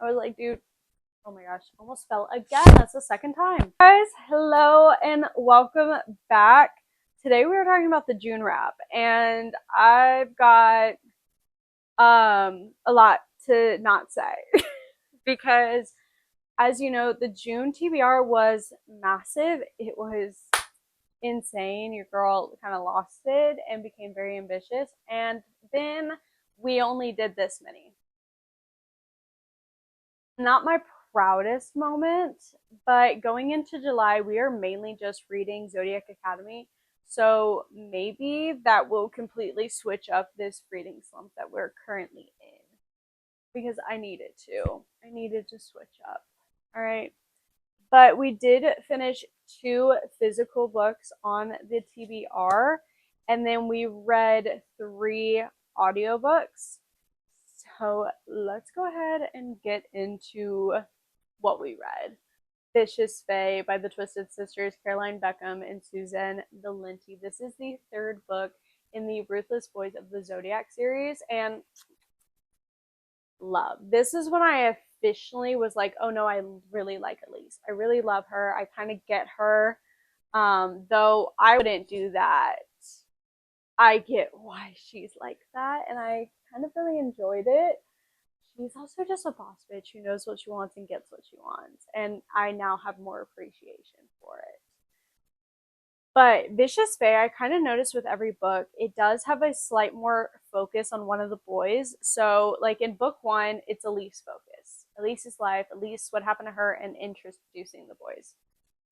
I was like, dude, oh my gosh, almost fell again. That's the second time. Guys, hello and welcome back. Today we are talking about the June wrap, and I've got a lot to not say because as you know, the June TBR was massive. It was insane. Your girl kind of lost it and became very ambitious, and then we only did this many. Not my proudest moment, but going into July, we are mainly just reading Zodiac Academy. So maybe that will completely switch up this reading slump that we're currently in because I needed to. I needed to switch up. All right. But we did finish two physical books on the TBR, and then we read three audiobooks. So let's go ahead and get into what we read. Vicious Fae by the Twisted Sisters, Caroline Beckham and Suzanne Valenti. This is the third book in the Ruthless Boys of the Zodiac series, and love. This is when I officially was like, oh no, I really like Elise. I really love her. I kind of get her. Though I wouldn't do that. I get why she's like that, and I kind of really enjoyed it. She's also just a boss bitch who knows what she wants and gets what she wants, and I now have more appreciation for it. But Vicious Fae, I kind of noticed with every book, it does have a slight more focus on one of the boys. So, like in book one, it's Elise focus. Elise's life, Elise, what happened to her, and introducing the boys.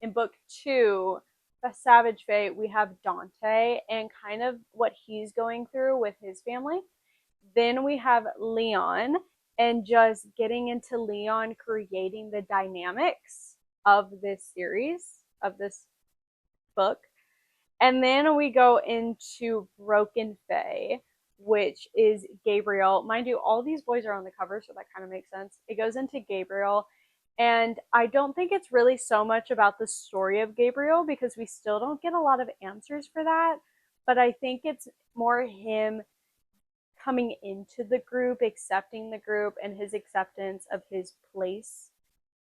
In book two, the Savage Fae, we have Dante and kind of what he's going through with his family. Then we have Leon and just getting into Leon creating the dynamics of this series, of this book. And then we go into Broken Fae, which is Gabriel. Mind you, all these boys are on the cover, so that kind of makes sense. It goes into Gabriel, and I don't think it's really so much about the story of Gabriel because we still don't get a lot of answers for that. But I think it's more him coming into the group, accepting the group, and his acceptance of his place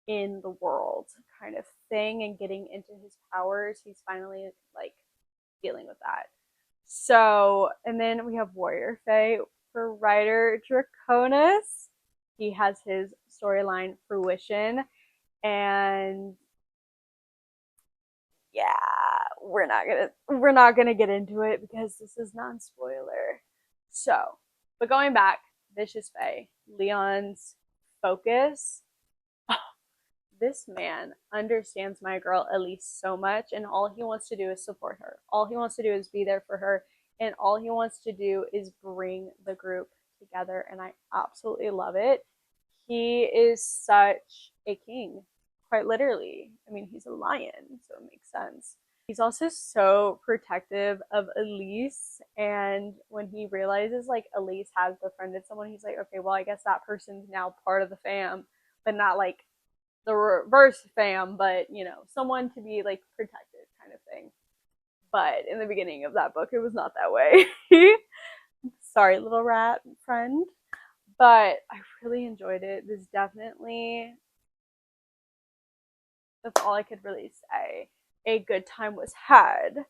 in the world kind of thing and getting into his powers. He's finally like dealing with that. So, and then we have Warrior Fae for writer Draconis. He has his storyline fruition, and yeah, we're not gonna get into it because this is non-spoiler. So, but going back, Vicious Fae, Leon's focus. This man understands my girl Elise so much, and all he wants to do is support her. All he wants to do is be there for her, and all he wants to do is bring the group together, and I absolutely love it. He is such a king, quite literally. I mean, he's a lion, so it makes sense. He's also so protective of Elise, and when he realizes like Elise has befriended someone, he's like, okay, well, I guess that person's now part of the fam, but not like the reverse fam, but you know, someone to be like protected kind of thing. But in the beginning of that book, it was not that way. Sorry, little rat friend. But I really enjoyed it. This definitely, that's all I could really say. A good time was had,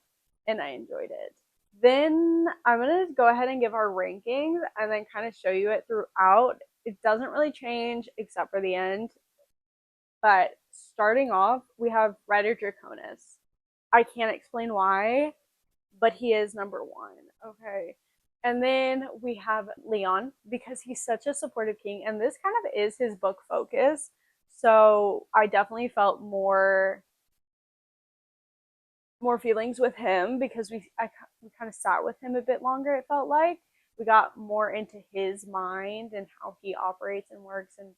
and I enjoyed it. Then I'm going to go ahead and give our rankings and then kind of show you it throughout. It doesn't really change except for the end. But starting off, we have Ryder Draconis. I can't explain why, but he is number one. Okay. And then we have Leon because he's such a supportive king, and this kind of is his book focus. So I definitely felt more feelings with him because we kind of sat with him a bit longer. It felt like we got more into his mind and how he operates and works, and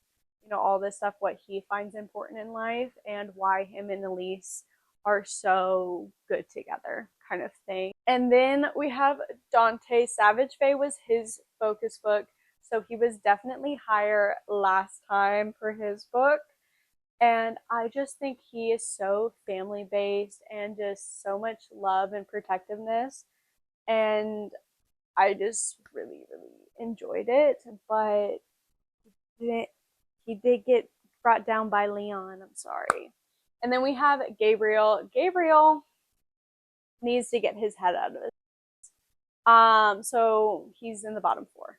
you know all this stuff, what he finds important in life, and why him and Elise are so good together, kind of thing. And then we have Dante. Savage Fae was his focus book, so he was definitely higher last time for his book. And I just think he is so family based and just so much love and protectiveness. And I just really, really enjoyed it. But he he did get brought down by Leon. I'm sorry. And then we have Gabriel. Gabriel needs to get his head out of it. So he's in the bottom 4.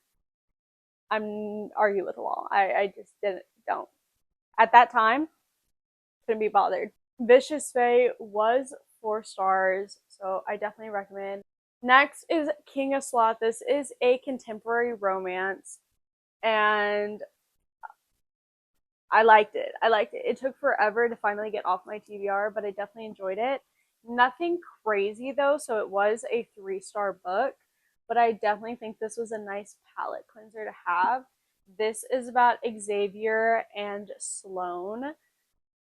I'm arguing with the wall. I just don't. At that time, couldn't be bothered. Vicious Fae was 4 stars, so I definitely recommend. Next is King of Sloth. This is a contemporary romance, and I liked it. It took forever to finally get off my TBR, but I definitely enjoyed it. Nothing crazy though, so it was a 3-star book, but I definitely think this was a nice palate cleanser to have. This is about Xavier and Sloane.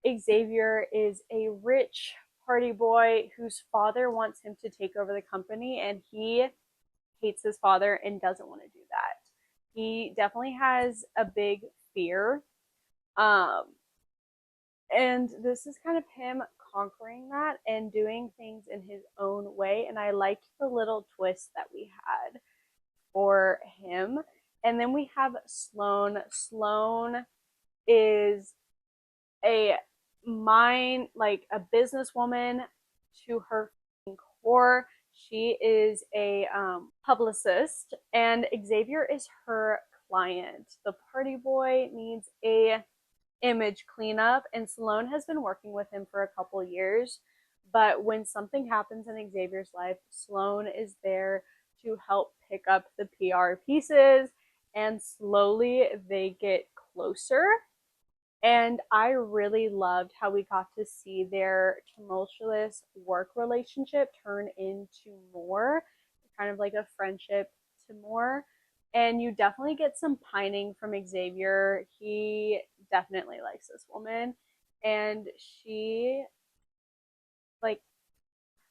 Xavier is a rich party boy whose father wants him to take over the company, and he hates his father and doesn't want to do that. He definitely has a big fear. And this is kind of him conquering that and doing things in his own way. And I liked the little twist that we had for him. And then we have Sloane. Sloane is a businesswoman to her core. She is a publicist, and Xavier is her client. The party boy needs a image cleanup, and Sloane has been working with him for a couple years. But when something happens in Xavier's life, Sloane is there to help pick up the PR pieces, and slowly they get closer. And I really loved how we got to see their tumultuous work relationship turn into more, kind of like a friendship to more. And you definitely get some pining from Xavier. He definitely likes this woman. And she, like,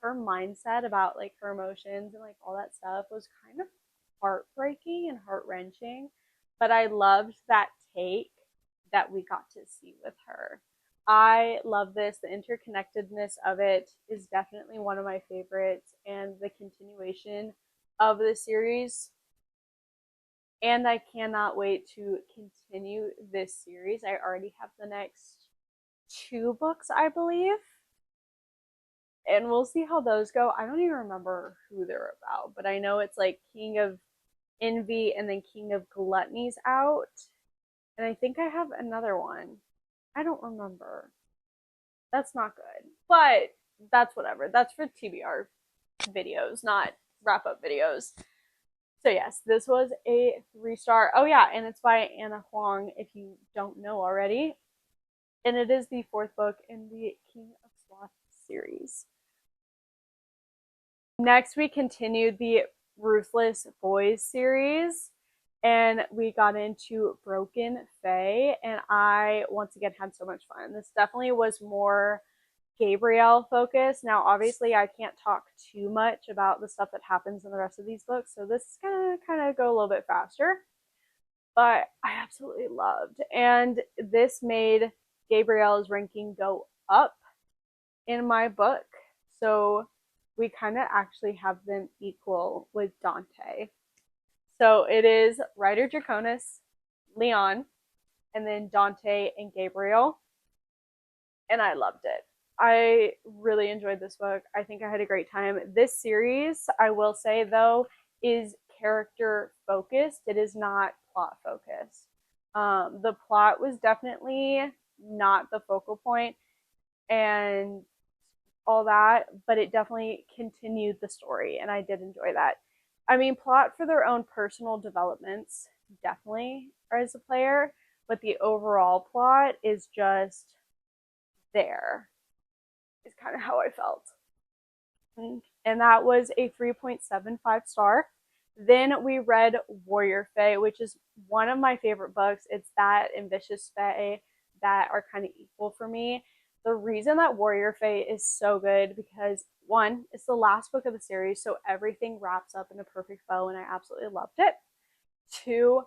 her mindset about, like, her emotions and, like, all that stuff was kind of heartbreaking and heart-wrenching. But I loved that take that we got to see with her. I love this. The interconnectedness of it is definitely one of my favorites, and the continuation of the series. And I cannot wait to continue this series. I already have the next 2 books, I believe. And we'll see how those go. I don't even remember who they're about, but I know it's like King of Envy and then King of Gluttony's out. And I think I have another one. I don't remember. That's not good. But that's whatever. That's for TBR videos, not wrap up videos. So yes, this was a 3-star. Oh yeah, and it's by Anna Huang, if you don't know already. And it is the 4th book in the King of Sloth series. Next, we continued the Ruthless Boys series, and we got into Broken Fae, and I once again had so much fun. This definitely was more Gabriel focused. Now, obviously, I can't talk too much about the stuff that happens in the rest of these books, so this is gonna kind of go a little bit faster. But I absolutely loved, and this made Gabriel's ranking go up in my book. So we kind of actually have them equal with Dante. So it is Ryder Draconis, Leon, and then Dante and Gabriel. And I loved it. I really enjoyed this book. I think I had a great time. This series, I will say though, is character focused. It is not plot focused. The plot was definitely not the focal point and all that, but it definitely continued the story, and I did enjoy that. I mean, plot for their own personal developments definitely as a player, but the overall plot is just there. Is kind of how I felt. And that was a 3.75 star. Then we read Warrior Fae, which is one of my favorite books. It's that and Vicious Fae that are kind of equal for me. The reason that Warrior Fae is so good because, one, it's the last book of the series, so everything wraps up in a perfect bow, and I absolutely loved it. 2,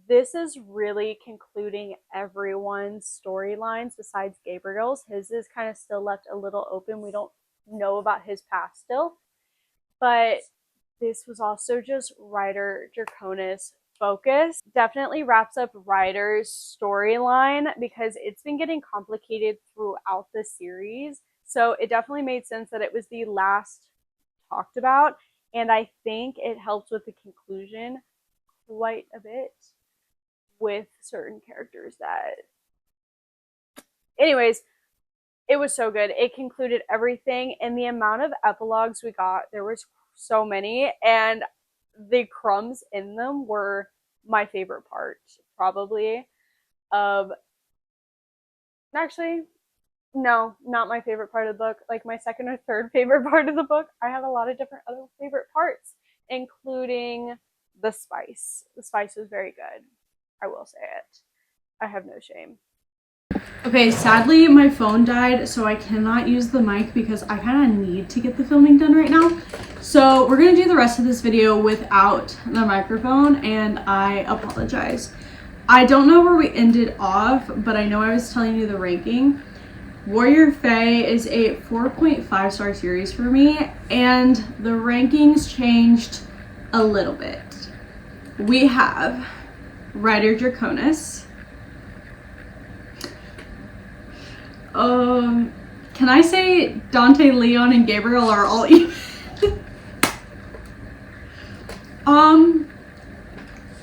this is really concluding everyone's storylines besides Gabriel's. His is kind of still left a little open. We don't know about his past still. But this was also just Ryder Draconis focus. Definitely wraps up Ryder's storyline because it's been getting complicated throughout the series. So it definitely made sense that it was the last talked about. And I think it helps with the conclusion quite a bit with certain characters that. Anyways, it was so good. It concluded everything, and the amount of epilogues we got, there was so many, and the crumbs in them were my favorite part, probably. Of actually, no, not my favorite part of the book. Like my second or third favorite part of the book. I have a lot of different other favorite parts, including the spice. The spice was very good. I will say it. I have no shame. Okay, sadly my phone died, so I cannot use the mic because I kind of need to get the filming done right now. So we're gonna do the rest of this video without the microphone, and I apologize. I don't know where we ended off, but I know I was telling you the ranking. Warrior Fae is a 4.5 star series for me, and the rankings changed a little bit. We have Ryder Draconis. Can I say Dante, Leon, and Gabriel are all even?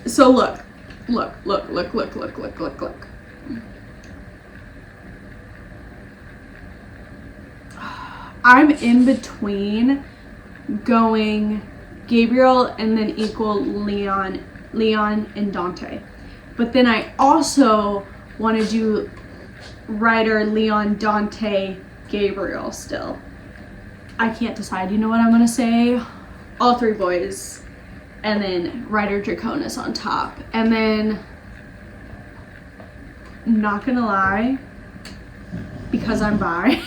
So look. I'm in between going Gabriel and then equal Leon and Dante. But then I also want to do Ryder, Leon, Dante, Gabriel still. I can't decide. You know what I'm going to say? All three boys. And then Ryder Draconis on top. And then, not going to lie, because I'm bi,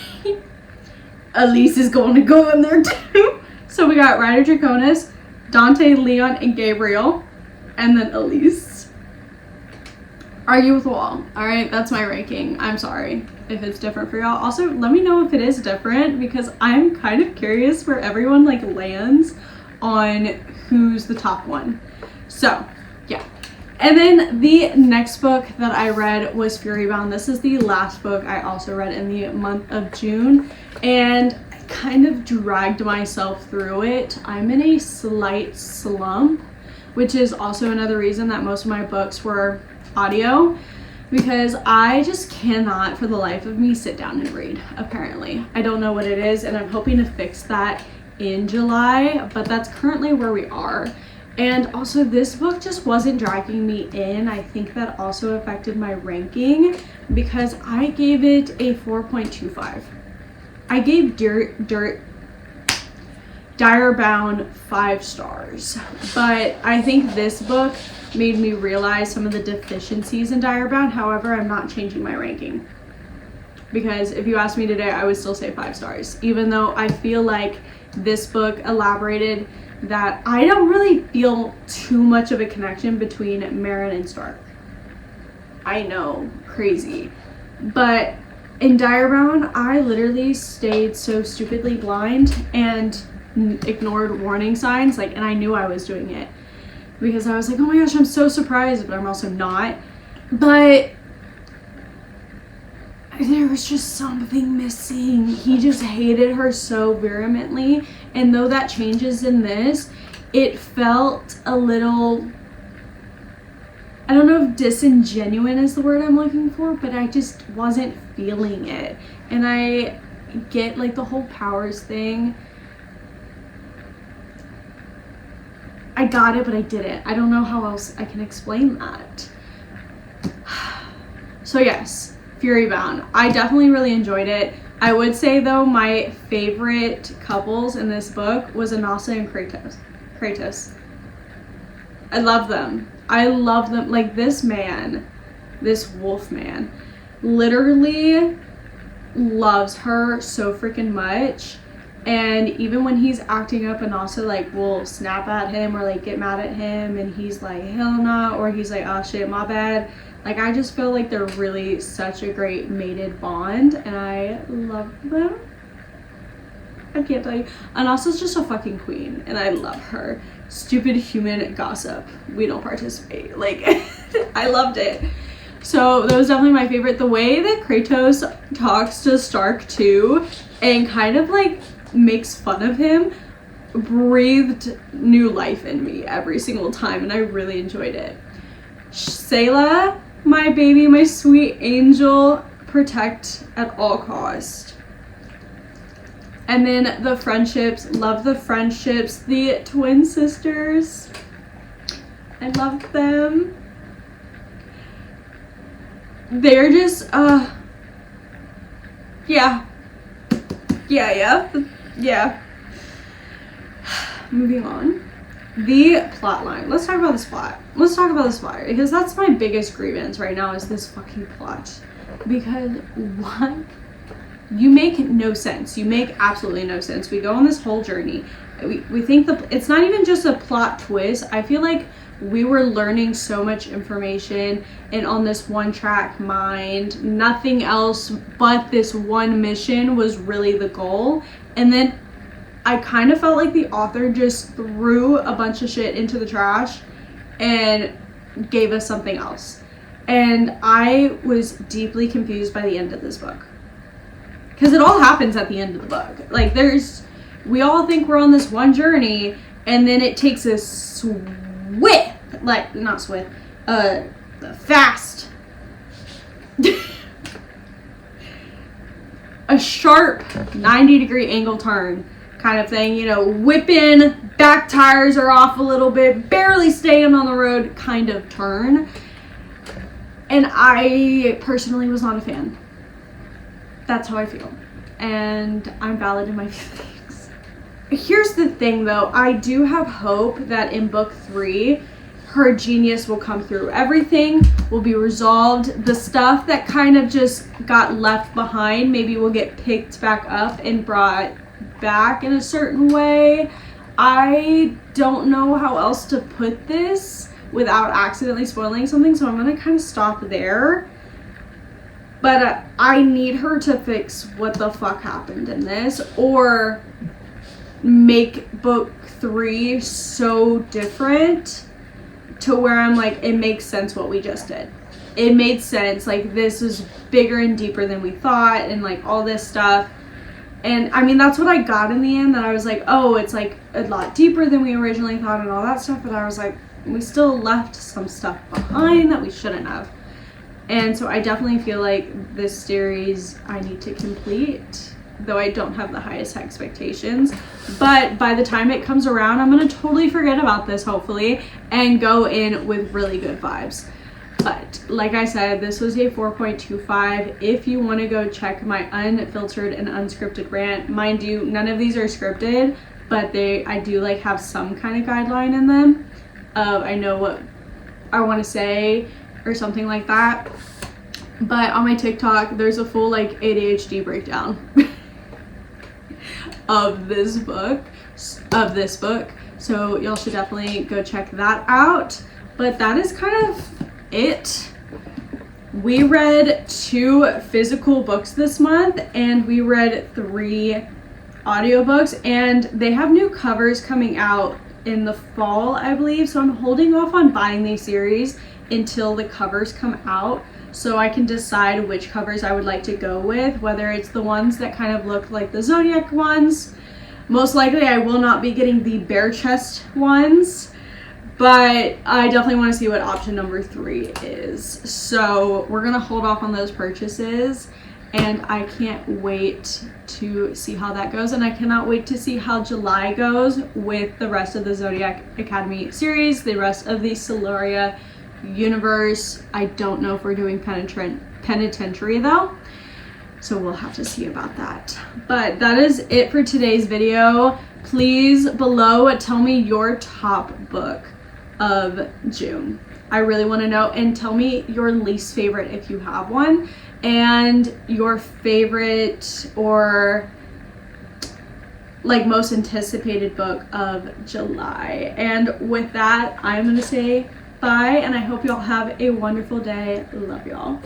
Elise is going to go in there too. So we got Ryder Draconis, Dante, Leon, and Gabriel. And then Elise. Argue with the wall. Alright, that's my ranking. I'm sorry if it's different for y'all. Also, let me know if it is different because I'm kind of curious where everyone like lands on who's the top one. So, yeah. And then the next book that I read was Furybound. This is the last book I also read in the month of June, and I kind of dragged myself through it. I'm in a slight slump, which is also another reason that most of my books were audio, because I just cannot for the life of me sit down and read. Apparently I don't know what it is, and I'm hoping to fix that in July, but that's currently where we are. And also this book just wasn't dragging me in. I think that also affected my ranking because I gave it a 4.25. I gave Direbound 5 stars, but I think this book made me realize some of the deficiencies in Direbound. However, I'm not changing my ranking because if you asked me today, I would still say 5 stars, even though I feel like this book elaborated that I don't really feel too much of a connection between Meryn and Stark. I know, crazy. But in Direbound, I literally stayed so stupidly blind and ignored warning signs, like, and I knew I was doing it because I was like, oh my gosh, I'm so surprised, but I'm also not. But there was just something missing. He just hated her so vehemently, and though that changes in this, it felt a little, I don't know if disingenuous is the word I'm looking for, but I just wasn't feeling it. And I get like the whole powers thing. I got it, but I didn't. I don't know how else I can explain that. So yes, Furybound. I definitely really enjoyed it. I would say though, my favorite couples in this book was Anasa and Kratos. I love them. I love them. Like this man, this wolf man, literally loves her so freaking much. And even when he's acting up, and also like will snap at him or like get mad at him, and he's like, hell no, or he's like, oh shit, my bad. Like I just feel like they're really such a great mated bond, and I love them. I can't tell you. And also, it's just a fucking queen, and I love her. stupid human gossip. We don't participate. Like, I loved it. So that was definitely my favorite. The way that Kratos talks to Stark too, and kind of like makes fun of him, breathed new life in me every single time, and I really enjoyed it. Sayla, my baby, my sweet angel, protect at all cost. And then the friendships, love the friendships. The twin sisters, I love them. They're just, yeah. Moving on. The plot line. Let's talk about this plot. Because that's my biggest grievance right now is this fucking plot. Because what? You make no sense. You make absolutely no sense. We go on this whole journey. We think it's not even just a plot twist. I feel like we were learning so much information and on this one track mind, nothing else but this one mission was really the goal. And then I kind of felt like the author just threw a bunch of shit into the trash and gave us something else. And I was deeply confused by the end of this book. Because it all happens at the end of the book. Like, we all think we're on this one journey, and then it takes a fast, a sharp 90-degree angle turn kind of thing, you know, whipping, back tires are off a little bit, barely staying on the road kind of turn. And I personally was not a fan. That's how I feel. And I'm valid in my feelings. Here's the thing though, I do have hope that in book 3, her genius will come through. Everything will be resolved. The stuff that kind of just got left behind maybe will get picked back up and brought back in a certain way. I don't know how else to put this without accidentally spoiling something, so I'm gonna kind of stop there. But I need her to fix what the fuck happened in this, or make book 3 so different to where I'm like, it makes sense what we just did. It made sense, like this is bigger and deeper than we thought, and like all this stuff. And I mean, that's what I got in the end, that I was like, oh, it's like a lot deeper than we originally thought and all that stuff, but I was like, we still left some stuff behind that we shouldn't have. And so I definitely feel like this series I need to complete, though I don't have the highest expectations. But by the time it comes around, I'm going to totally forget about this, hopefully, and go in with really good vibes. But like I said, this was a 4.25. If you want to go check my unfiltered and unscripted rant, mind you, none of these are scripted, but I do like have some kind of guideline in them. I know what I want to say or something like that. But on my TikTok, there's a full like ADHD breakdown of this book. So y'all should definitely go check that out. But that is kind of it. We read 2 physical books this month, and we read 3 audiobooks, and they have new covers coming out in the fall, I believe. So I'm holding off on buying these series until the covers come out, so I can decide which covers I would like to go with, whether it's the ones that kind of look like the Zodiac ones. Most likely I will not be getting the bare chest ones, but I definitely want to see what option number 3 is. So we're gonna hold off on those purchases, and I can't wait to see how that goes, and I cannot wait to see how July goes with the rest of the Zodiac Academy series, the rest of the Siluria universe. I don't know if we're doing penitentiary though, so we'll have to see about that. But that is it for today's video. Please below tell me your top book of June. I really want to know, and tell me your least favorite if you have one, and your favorite or like most anticipated book of July. And with that, I'm gonna say bye, and I hope y'all have a wonderful day. Love y'all.